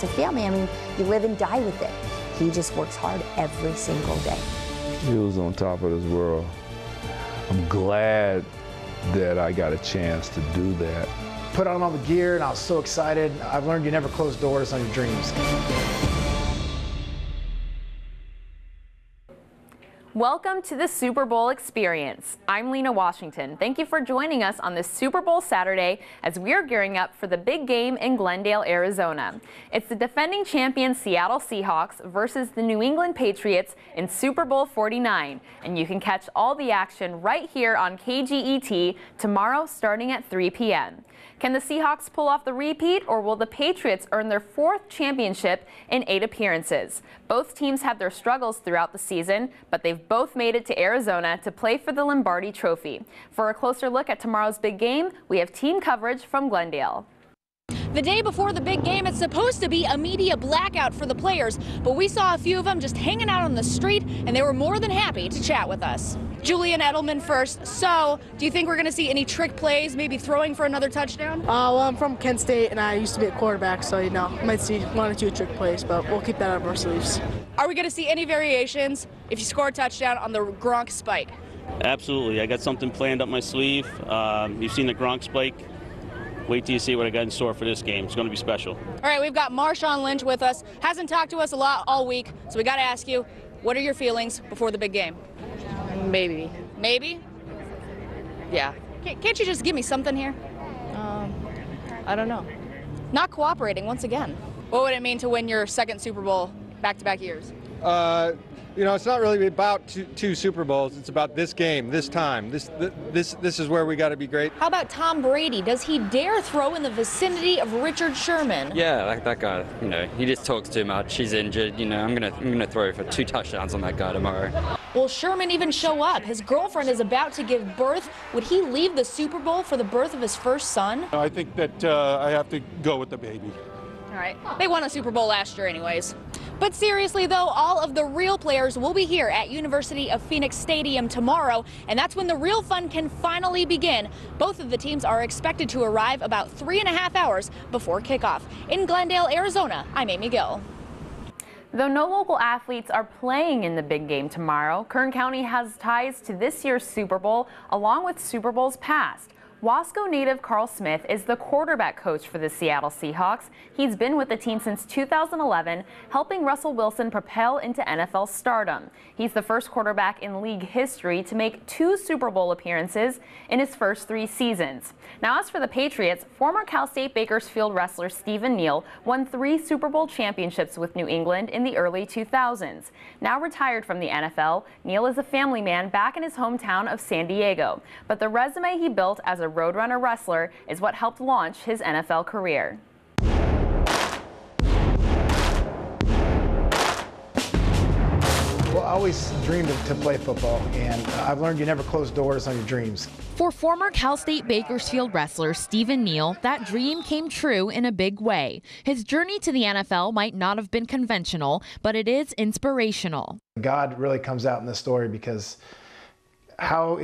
as a family. I mean, you live and die with it. He just works hard every single day. He was on top of this world. I'm glad that I got a chance to do that. Put on all the gear and I was so excited. I've learned you never close doors on your dreams. Welcome to the Super Bowl experience. I'm Lina Washington. Thank you for joining us on this Super Bowl Saturday as we are gearing up for the big game in Glendale, Arizona. It's the defending champion Seattle Seahawks versus the New England Patriots in Super Bowl 49. And you can catch all the action right here on KGET tomorrow starting at 3 p.m. Can the Seahawks pull off the repeat, or will the Patriots earn their 4th championship in 8 appearances? Both teams have their struggles throughout the season, but they've both made it to Arizona to play for the Lombardi Trophy. For a closer look at tomorrow's big game, we have team coverage from Glendale. The day before the big game, it's supposed to be a media blackout for the players, but we saw a few of them just hanging out on the street, and they were more than happy to chat with us. Julian Edelman first. So, do you think we're going to see any trick plays, maybe throwing for another touchdown? Well, I'm from Kent State, and I used to be a quarterback, so, might see 1 or 2 trick plays, but we'll keep that up our sleeves. Are we going to see any variations if you score a touchdown on the Gronk spike? Absolutely. I got something planned up my sleeve. You've seen the Gronk spike. Wait till you see what I got in store for this game. It's going to be special. All right, we've got Marshawn Lynch with us. Hasn't talked to us a lot all week, so we got to ask you, what are your feelings before the big game? Maybe. Maybe? Yeah. Can't you just give me something here? I don't know. Not cooperating once again. What would it mean to win your 2nd Super Bowl back-to-back years? It's not really about two Super Bowls. It's about this game, this time. This is where we got to be great. How about Tom Brady? Does he dare throw in the vicinity of Richard Sherman? Yeah, like that guy. He just talks too much. He's injured. I'm gonna throw for 2 touchdowns on that guy tomorrow. Will Sherman even show up? His girlfriend is about to give birth. Would he leave the Super Bowl for the birth of his first son? I think that I have to go with the baby. All right. They won a Super Bowl last year anyways. But seriously, though, all of the real players will be here at University of Phoenix Stadium tomorrow, and that's when the real fun can finally begin. Both of the teams are expected to arrive about 3.5 hours before kickoff. In Glendale, Arizona, I'm Amy Gill. Though no local athletes are playing in the big game tomorrow, Kern County has ties to this year's Super Bowl along with Super Bowls past. Wasco native Carl Smith is the quarterback coach for the Seattle Seahawks. He's been with the team since 2011, helping Russell Wilson propel into NFL stardom. He's the first quarterback in league history to make 2 Super Bowl appearances in his first 3 seasons. Now, as for the Patriots, former Cal State Bakersfield wrestler Stephen Neal won 3 Super Bowl championships with New England in the early 2000s. Now retired from the NFL, Neal is a family man back in his hometown of San Diego. But the resume he built as a Roadrunner wrestler is what helped launch his NFL career. Well, I always dreamed to play football, and I've learned you never close doors on your dreams. For former Cal State Bakersfield wrestler Stephen Neal, that dream came true in a big way. His journey to the NFL might not have been conventional, but it is inspirational. God really comes out in this story because how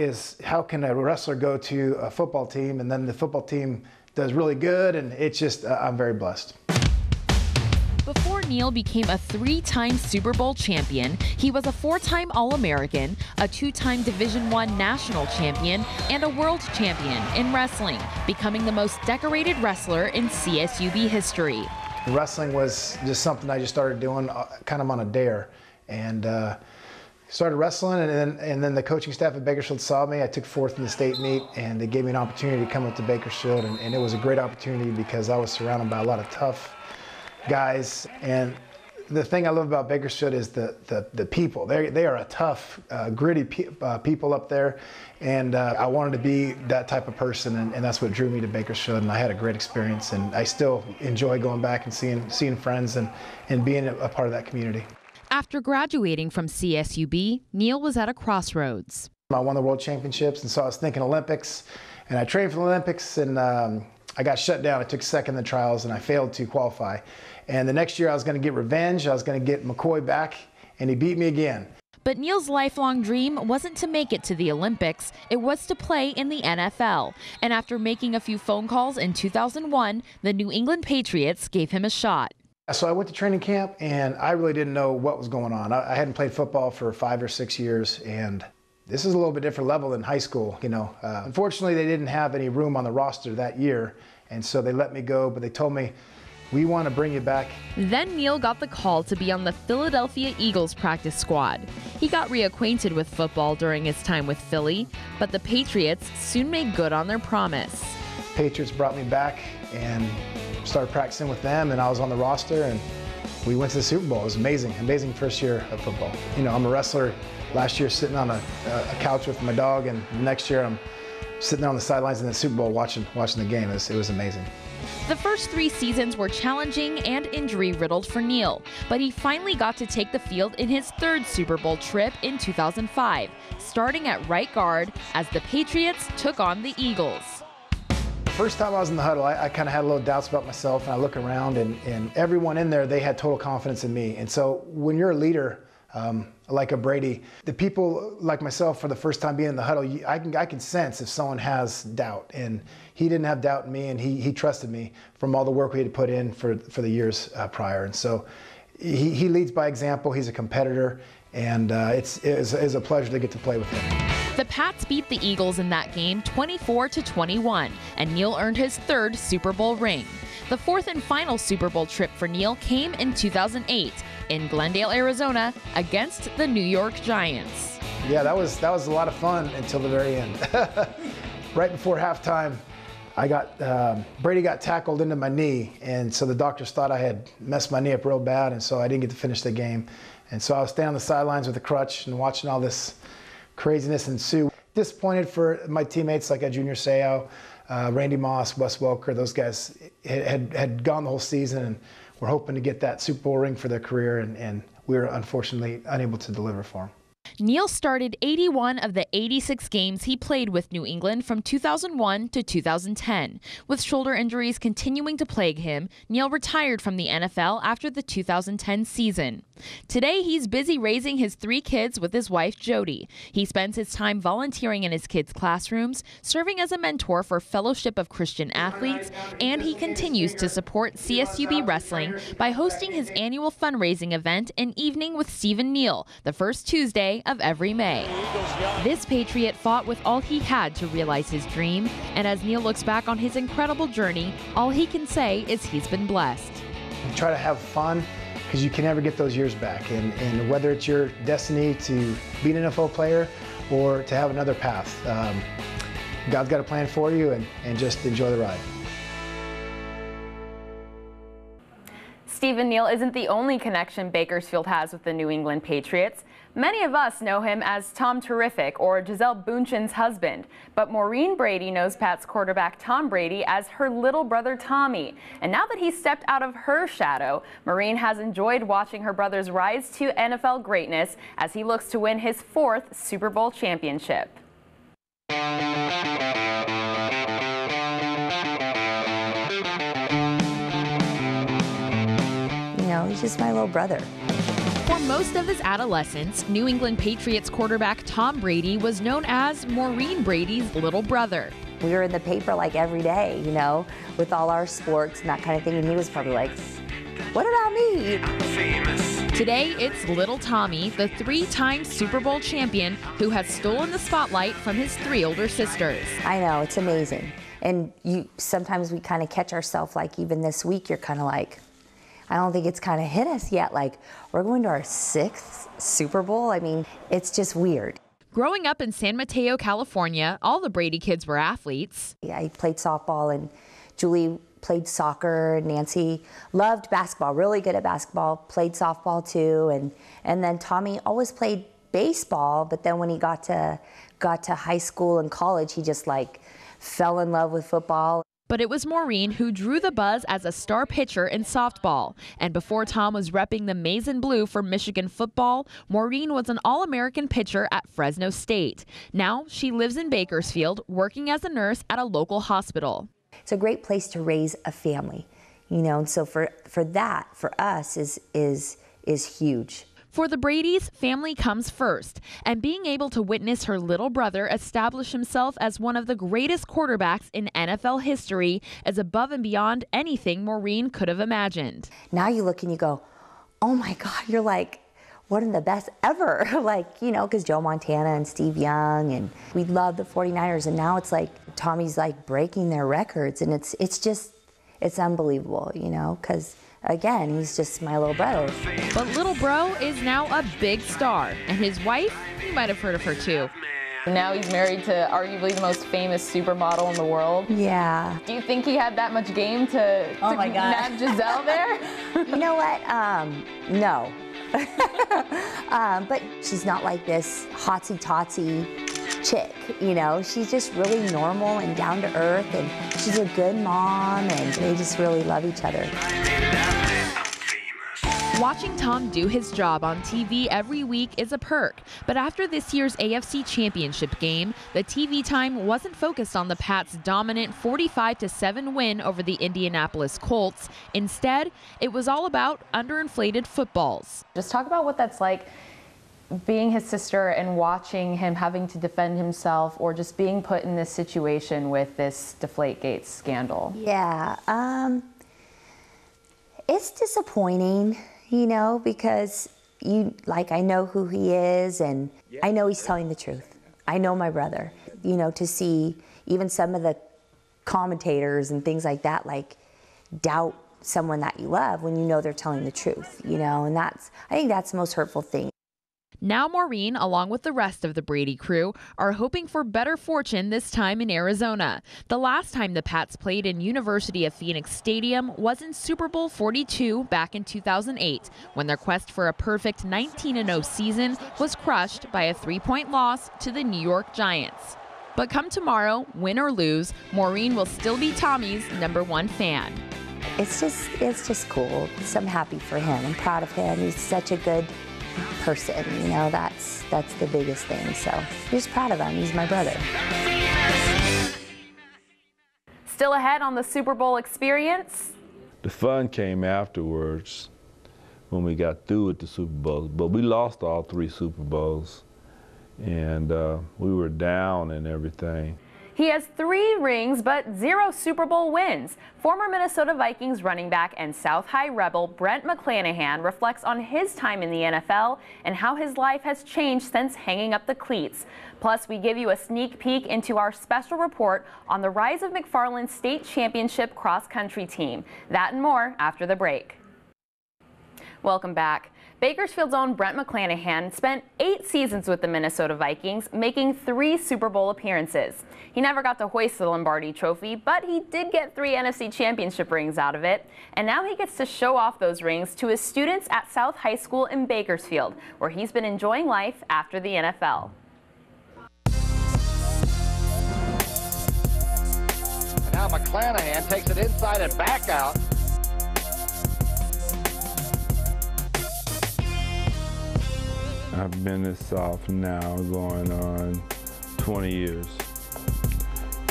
can a wrestler go to a football team and then the football team does really good, and it's just, I'm very blessed. Before Neal became a 3-time Super Bowl champion, he was a 4-time All-American, a 2-time Division I national champion, and a world champion in wrestling, becoming the most decorated wrestler in CSUB history. Wrestling was just something I just started doing kind of on a dare, and started wrestling, and then the coaching staff at Bakersfield saw me. I took 4th in the state meet, and they gave me an opportunity to come up to Bakersfield, and it was a great opportunity because I was surrounded by a lot of tough guys. And the thing I love about Bakersfield is the people. They are a tough, gritty people up there, and I wanted to be that type of person, and that's what drew me to Bakersfield, and I had a great experience, and I still enjoy going back and seeing friends and being a part of that community. After graduating from CSUB, Neal was at a crossroads. I won the World Championships, and so I was thinking Olympics, and I trained for the Olympics, and I got shut down. I took 2nd in the trials, and I failed to qualify. And the next year I was going to get revenge. I was going to get McCoy back, and he beat me again. But Neal's lifelong dream wasn't to make it to the Olympics, it was to play in the NFL. And after making a few phone calls in 2001, the New England Patriots gave him a shot. So I went to training camp, and I really didn't know what was going on. I hadn't played football for 5 or 6 years, and this is a little bit different level than high school. Unfortunately, they didn't have any room on the roster that year, and so they let me go, but they told me, we want to bring you back. Then Neal got the call to be on the Philadelphia Eagles practice squad. He got reacquainted with football during his time with Philly, but the Patriots soon made good on their promise. Patriots brought me back and started practicing with them, and I was on the roster, and we went to the Super Bowl. It was amazing, amazing first year of football. I'm a wrestler. Last year sitting on a couch with my dog, and next year I'm sitting there on the sidelines in the Super Bowl watching the game. It was amazing. The first 3 seasons were challenging and injury-riddled for Neal, but he finally got to take the field in his 3rd Super Bowl trip in 2005, starting at right guard as the Patriots took on the Eagles. First time I was in the huddle, I kind of had a little doubts about myself, and I look around, and everyone in there, they had total confidence in me. And so when you're a leader, like a Brady, the people like myself, for the first time being in the huddle, I can sense if someone has doubt, and he didn't have doubt in me, and he trusted me from all the work we had put in for the years prior. And so he leads by example. He's a competitor, and it's a pleasure to get to play with him. The Pats beat the Eagles in that game 24-21, and Neal earned his 3rd Super Bowl ring. The 4th and final Super Bowl trip for Neal came in 2008 in Glendale, Arizona, against the New York Giants. Yeah, that was a lot of fun until the very end. Right before halftime, Brady got tackled into my knee, and so the doctors thought I had messed my knee up real bad, and so I didn't get to finish the game. And so I was standing on the sidelines with a crutch and watching all this craziness ensue. Disappointed for my teammates like Junior Seau, Randy Moss, Wes Welker. Those guys had gone the whole season and were hoping to get that Super Bowl ring for their career, and we were unfortunately unable to deliver for them. Neal started 81 of the 86 games he played with New England from 2001 to 2010. With shoulder injuries continuing to plague him, Neal retired from the NFL after the 2010 season. Today, he's busy raising his 3 kids with his wife, Jody. He spends his time volunteering in his kids' classrooms, serving as a mentor for Fellowship of Christian Athletes, and he continues to support CSUB Wrestling by hosting his annual fundraising event, An Evening with Stephen Neal, the first Tuesday of every May. This Patriot fought with all he had to realize his dream, and as Neal looks back on his incredible journey, all he can say is he's been blessed. Try to have fun, because you can never get those years back, and whether it's your destiny to be an NFL player or to have another path, God's got a plan for you, and just enjoy the ride. Stephen Neal isn't the only connection Bakersfield has with the New England Patriots. Many of us know him as Tom Terrific or Gisele Bündchen's husband, but Maureen Brady knows Pats quarterback Tom Brady as her little brother Tommy. And now that he's stepped out of her shadow, Maureen has enjoyed watching her brother's rise to NFL greatness as he looks to win his 4th Super Bowl championship. He's just my little brother. For most of his adolescence, New England Patriots quarterback Tom Brady was known as Maureen Brady's little brother. We were in the paper like every day, with all our sports and that kind of thing, and he was probably like, what about me? Today, it's little Tommy, the 3-time Super Bowl champion who has stolen the spotlight from his 3 older sisters. I know, it's amazing. And sometimes we kind of catch ourselves, like even this week, you're kind of like, I don't think it's kind of hit us yet. Like, we're going to our 6th Super Bowl. I mean, it's just weird. Growing up in San Mateo, California, all the Brady kids were athletes. Yeah, I played softball, and Julie played soccer. Nancy loved basketball, really good at basketball, played softball too. And then Tommy always played baseball, but then when he got to high school and college, he just like fell in love with football. But it was Maureen who drew the buzz as a star pitcher in softball. And before Tom was repping the maize and blue for Michigan football, Maureen was an All-American pitcher at Fresno State. Now she lives in Bakersfield, working as a nurse at a local hospital. It's a great place to raise a family, and so for us is huge. For the Bradys, family comes first, and being able to witness her little brother establish himself as one of the greatest quarterbacks in NFL history is above and beyond anything Maureen could have imagined. Now you look and you go, oh my God, you're like one of the best ever. Like, you know, because Joe Montana and Steve Young, and we love the 49ers, and now it's like Tommy's like breaking their records, and it's unbelievable, you know, because again, he's just my little brother. But little bro is now a big star, and his wife, you might have heard of her too. Now he's married to arguably the most famous supermodel in the world. Yeah. Do you think he had that much game to nab Giselle there? You know what? No. But she's not like this hotsy-totsy chick, you know. She's just really normal and down to earth, and she's a good mom, and they just really love each other. Watching Tom do his job on TV every week is a perk, but after this year's AFC Championship game, the TV time wasn't focused on the Pats' dominant 45-7 win over the Indianapolis Colts. Instead, it was all about underinflated footballs. Just talk about what that's like, being his sister and watching him having to defend himself, or just being put in this situation with this Deflategate scandal. Yeah, it's disappointing, you know, because I know who he is, and I know he's telling the truth. I know my brother, you know, to see even some of the commentators and things like that, like, doubt someone that you love when you know they're telling the truth, you know, and I think that's the most hurtful thing. Now Maureen, along with the rest of the Brady crew, are hoping for better fortune this time in Arizona. The last time the Pats played in University of Phoenix Stadium was in Super Bowl 42 back in 2008, when their quest for a perfect 19-0 season was crushed by a 3-point loss to the New York Giants. But come tomorrow, win or lose, Maureen will still be Tommy's #1 fan. It's just cool. So I'm happy for him. I'm proud of him. He's such a good person, you know, that's the biggest thing. So I'm just proud of him. He's my brother. Still ahead on the Super Bowl experience? The fun came afterwards when we got through with the Super Bowls, but we lost all 3 Super Bowls, and we were down and everything. He has 3 rings, but 0 Super Bowl wins. Former Minnesota Vikings running back and South High Rebel Brent McClanahan reflects on his time in the NFL and how his life has changed since hanging up the cleats. Plus, we give you a sneak peek into our special report on the rise of McFarland's state championship cross-country team. That and more after the break. Welcome back. Bakersfield's own Brent McClanahan spent 8 seasons with the Minnesota Vikings, making 3 Super Bowl appearances. He never got to hoist the Lombardi Trophy, but he did get 3 NFC Championship rings out of it. And now he gets to show off those rings to his students at South High School in Bakersfield, where he's been enjoying life after the NFL. And now McClanahan takes it inside and back out. I've been at South now going on 20 years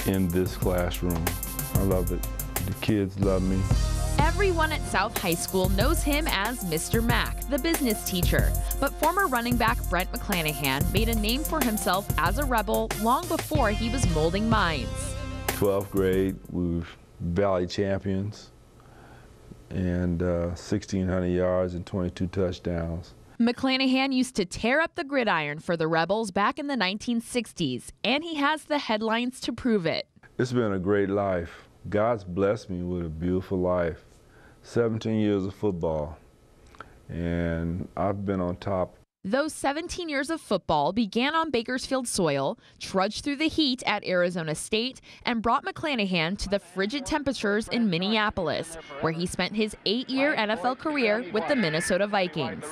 in this classroom. I love it. The kids love me. Everyone at South High School knows him as Mr. Mac, the business teacher. But former running back Brent McClanahan made a name for himself as a rebel long before he was molding minds. 12th grade, we were Valley champions, and 1,600 yards and 22 touchdowns. McClanahan used to tear up the gridiron for the Rebels back in the 1960s, and he has the headlines to prove it. It's been a great life. God's blessed me with a beautiful life. 17 years of football, and I've been on top. Those 17 years of football began on Bakersfield soil, trudged through the heat at Arizona State, and brought McClanahan to the frigid temperatures in Minneapolis, where he spent his 8-year NFL career with the Minnesota Vikings.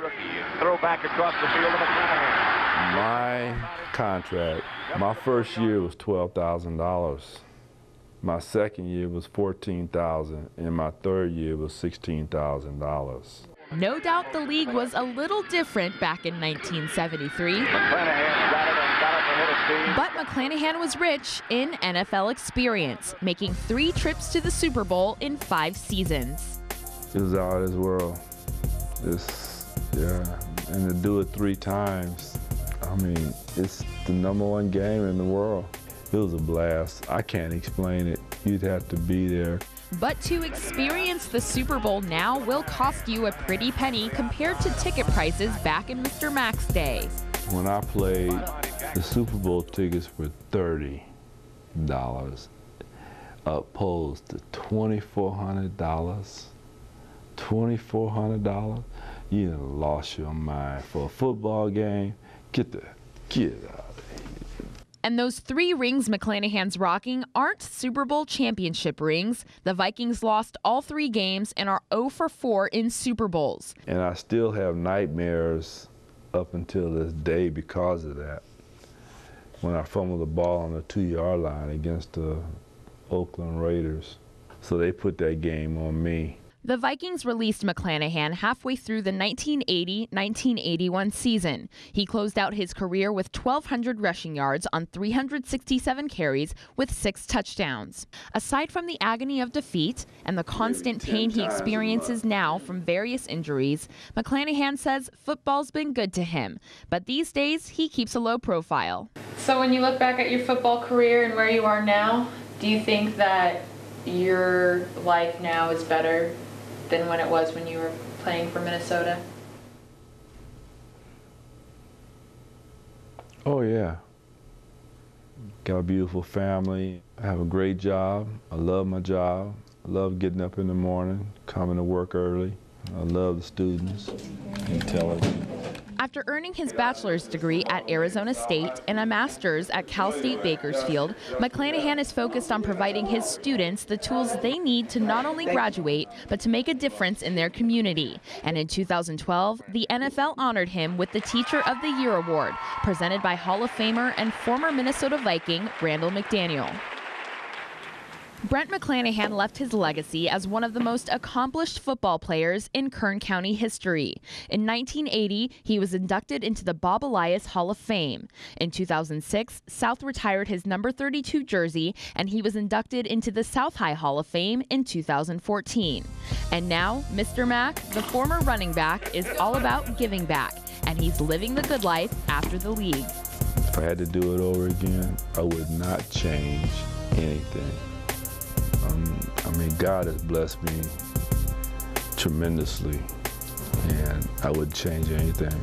Throw back across the field to McClanahan. My contract, my first year was $12,000. My second year was $14,000, and my third year was $16,000. No doubt the league was a little different back in 1973. But McClanahan was rich in NFL experience, making 3 trips to the Super Bowl in 5 seasons. It was out of this world. and to do it 3 times, I mean, it's the #1 game in the world. It was a blast. I can't explain it. You'd have to be there. But to experience the Super Bowl now will cost you a pretty penny compared to ticket prices back in Mr. Mac's day. When I played, the Super Bowl tickets were $30, opposed to $2,400. $2,400? You done lost your mind. For a football game, get out of here. And those 3 rings McClanahan's rocking aren't Super Bowl championship rings. The Vikings lost all 3 games and are 0 for 4 in Super Bowls. And I still have nightmares up until this day because of that. When I fumbled the ball on the 2-yard line against the Oakland Raiders. So they put that game on me. The Vikings released McClanahan halfway through the 1980-1981 season. He closed out his career with 1,200 rushing yards on 367 carries with 6 touchdowns. Aside from the agony of defeat and the constant pain he experiences now from various injuries, McClanahan says football's been good to him, but these days he keeps a low profile. So when you look back at your football career and where you are now, do you think that your life now is better than when it was when you were playing for Minnesota? Oh yeah. Got a beautiful family. I have a great job. I love my job. I love getting up in the morning, coming to work early. I love the students, intelligent. After earning his bachelor's degree at Arizona State and a master's at Cal State Bakersfield, McClanahan is focused on providing his students the tools they need to not only graduate, but to make a difference in their community. And in 2012, the NFL honored him with the Teacher of the Year award, presented by Hall of Famer and former Minnesota Viking Randall McDaniel. Brent McClanahan left his legacy as one of the most accomplished football players in Kern County history. In 1980, he was inducted into the Bob Elias Hall of Fame. In 2006, South retired his number 32 jersey, and he was inducted into the South High Hall of Fame in 2014. And now, Mr. Mac, the former running back, is all about giving back, and he's living the good life after the league. If I had to do it over again, I would not change anything. I mean, God has blessed me tremendously, and I wouldn't change anything.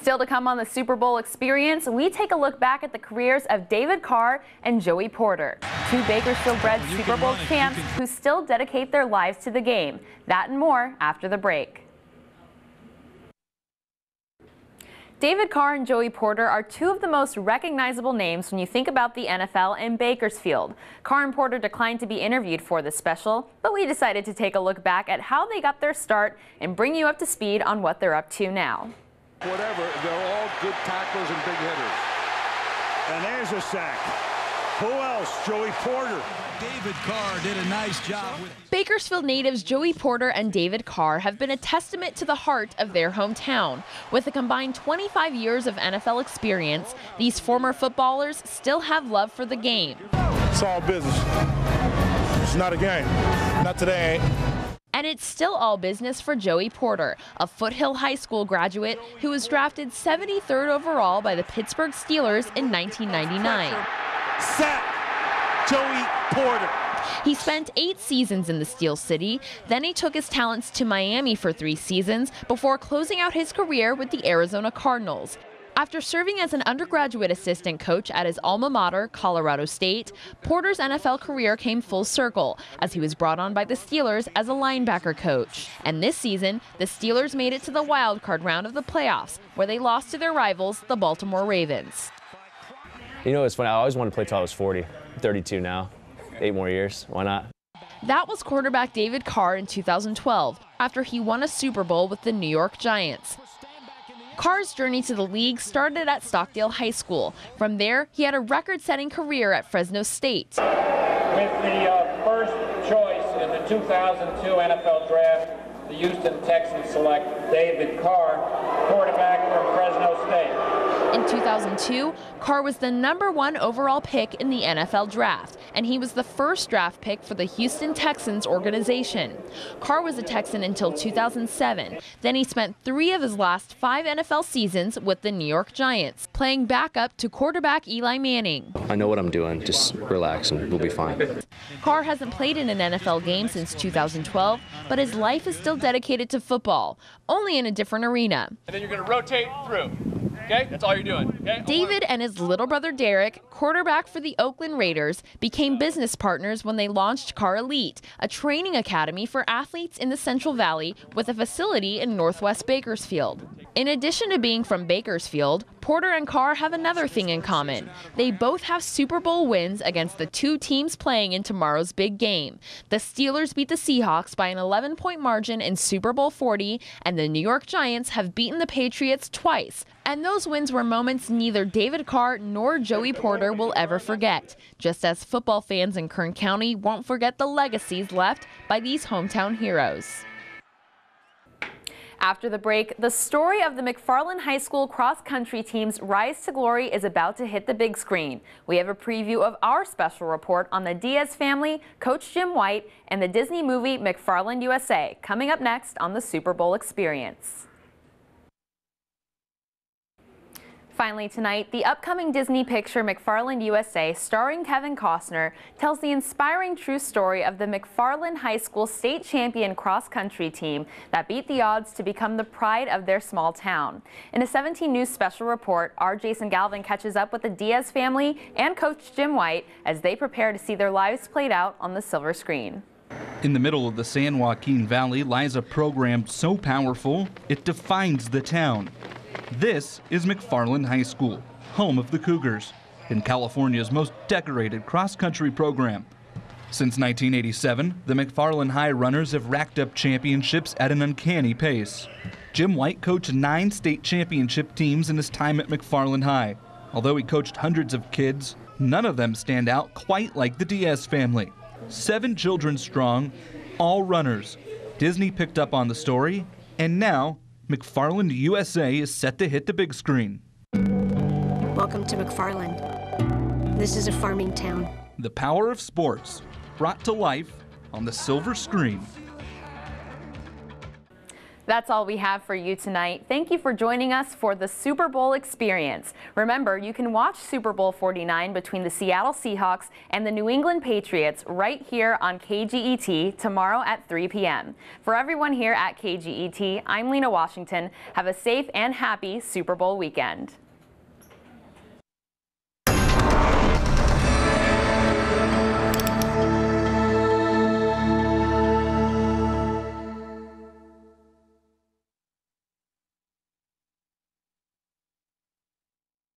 Still to come on the Super Bowl experience, we take a look back at the careers of David Carr and Joey Porter, 2 Bakersfield-bred Super Bowl champs who still dedicate their lives to the game. That and more after the break. David Carr and Joey Porter are 2 of the most recognizable names when you think about the NFL and Bakersfield. Carr and Porter declined to be interviewed for this special, but we decided to take a look back at how they got their start and bring you up to speed on what they're up to now. Whatever, they're all good tacklers and big hitters. And there's a sack. Who else? Joey Porter. David Carr did a nice job with Bakersfield natives Joey Porter and David Carr have been a testament to the heart of their hometown. With a combined 25 years of NFL experience, these former footballers still have love for the game. It's all business. It's not a game. Not today, ain't. And it's still all business for Joey Porter, a Foothill High School graduate who was drafted 73rd overall by the Pittsburgh Steelers in 1999. Sack! Joey Porter. He spent 8 seasons in the Steel City, then he took his talents to Miami for 3 seasons before closing out his career with the Arizona Cardinals. After serving as an undergraduate assistant coach at his alma mater, Colorado State, Porter's NFL career came full circle as he was brought on by the Steelers as a linebacker coach. And this season, the Steelers made it to the wild card round of the playoffs, where they lost to their rivals, the Baltimore Ravens. You know, it's funny, I always wanted to play till I was 40. 32 now. 8 more years. Why not? That was quarterback David Carr in 2012, after he won a Super Bowl with the New York Giants. Carr's journey to the league started at Stockdale High School. From there, he had a record-setting career at Fresno State. With the first choice in the 2002 NFL Draft, the Houston Texans select David Carr, quarterback from Fresno State. In 2002, Carr was the #1 overall pick in the NFL draft, and he was the first draft pick for the Houston Texans organization. Carr was a Texan until 2007. Then he spent 3 of his last 5 NFL seasons with the New York Giants, playing backup to quarterback Eli Manning. I know what I'm doing. Just relax and we'll be fine. Carr hasn't played in an NFL game since 2012, but his life is still dedicated to football, only in a different arena. And then you're going to rotate through. Okay? That's all you're doing. Okay? David and his little brother Derek, quarterback for the Oakland Raiders, became business partners when they launched Carr Elite, a training academy for athletes in the Central Valley with a facility in Northwest Bakersfield. In addition to being from Bakersfield, Porter and Carr have another thing in common. They both have Super Bowl wins against the 2 teams playing in tomorrow's big game. The Steelers beat the Seahawks by an 11-point margin in Super Bowl 40, and the New York Giants have beaten the Patriots twice. And those wins were moments neither David Carr nor Joey Porter will ever forget, just as football fans in Kern County won't forget the legacies left by these hometown heroes. After the break, the story of the McFarland High School cross-country team's rise to glory is about to hit the big screen. We have a preview of our special report on the Diaz family, Coach Jim White, and the Disney movie McFarland USA, coming up next on the Super Bowl Experience. Finally tonight, the upcoming Disney picture McFarland USA, starring Kevin Costner, tells the inspiring true story of the McFarland High School state champion cross-country team that beat the odds to become the pride of their small town. In a 17 News special report, our Jason Galvin catches up with the Diaz family and Coach Jim White as they prepare to see their lives played out on the silver screen. In the middle of the San Joaquin Valley lies a program so powerful, it defines the town. This is McFarland High School, home of the Cougars, and California's most decorated cross-country program. Since 1987, the McFarland High runners have racked up championships at an uncanny pace. Jim White coached 9 state championship teams in his time at McFarland High. Although he coached hundreds of kids, none of them stand out quite like the Diaz family. 7 children strong, all runners. Disney picked up on the story, and now McFarland USA is set to hit the big screen. Welcome to McFarland. This is a farming town. The power of sports brought to life on the silver screen. That's all we have for you tonight. Thank you for joining us for the Super Bowl Experience. Remember, you can watch Super Bowl 49 between the Seattle Seahawks and the New England Patriots right here on KGET tomorrow at 3 p.m. For everyone here at KGET, I'm Lina Washington. Have a safe and happy Super Bowl weekend.